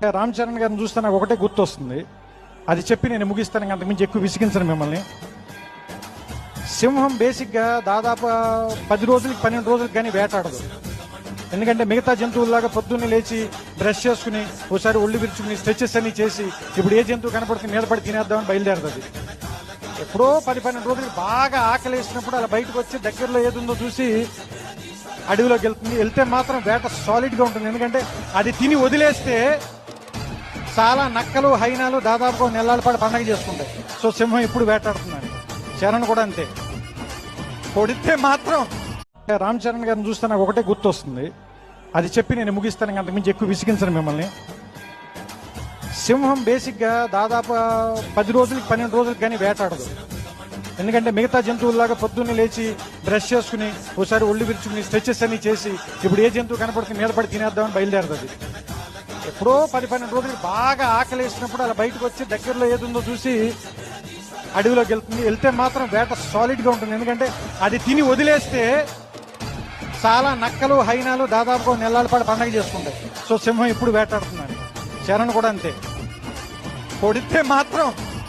రామ్ చరణ్ గారిని చూస్తే నాకు ఒకటే గుర్తొస్తుంది, అది చెప్పి నేను ముగిస్తాను, అంతకుమించి ఎక్కువ విసిగించను మిమ్మల్ని. సింహం బేసిక్గా దాదాపు 10 రోజులకి 12 రోజులకి కానీ వేటాడదు. ఎందుకంటే మిగతా జంతువుల్లాగా పొద్దున్నే లేచి బ్రష్ చేసుకుని ఒకసారి ఒళ్ళు విరుచుకుని స్ట్రెచెస్ అన్ని చేసి ఇప్పుడు ఏ జంతువు కనపడుతుంది మీద పడి తినేద్దామని బయలుదేరుతుంది. ఎప్పుడో 10-12 రోజులకి బాగా ఆకలి వేసినప్పుడు అలా బయటకు వచ్చి దగ్గరలో ఏది ఉందో చూసి అడవిలోకి వెళ్తుంది. వెళ్తే మాత్రం వేట సాలిడ్గా ఉంటుంది. ఎందుకంటే అది తిని వదిలేస్తే చాలా నక్కలు హైనాలు దాదాపుగా నెలల పాటు పండగ చేసుకుంటాయి. సో సింహం ఇప్పుడు వేటాడుతున్నాను. చరణ్ కూడా అంతే. కొడితే మాత్రం రామ్ చరణ్ గారిని చూస్తే నాకు ఒకటే గుర్తొస్తుంది, అది చెప్పి నేను ముగిస్తాను, అంతకుమించి ఎక్కువ విసిగించను మిమ్మల్ని. సింహం బేసిక్గా దాదాపు 10 రోజులకి 12 రోజులకి కానీ వేటాడదు. ఎందుకంటే మిగతా జంతువుల్లాగా పొద్దున్నే లేచి బ్రష్ చేసుకుని ఒకసారి ఒళ్ళు విరుచుకుని స్ట్రెచెస్ అన్ని చేసి ఇప్పుడు ఏ జంతువు కనపడుతుంది మీద పడి తినేద్దామని బయలుదేరుతుంది. ఎప్పుడో 10-12 రోజులకి బాగా ఆకలి వేసినప్పుడు అలా బయటకు వచ్చి దగ్గరలో ఏది ఉందో చూసి అడవిలోకి వెళ్తుంది. వెళ్తే మాత్రం వేట సాలిడ్గా ఉంటుంది. ఎందుకంటే అది తిని వదిలేస్తే చాలా నక్కలు హైనాలు దాదాపుగా నెలల పాటు పండగ చేసుకుంటాయి. సో సింహం ఇప్పుడు వేటాడుతున్నాను. చరణ్ కూడా అంతే. కొడితే మాత్రం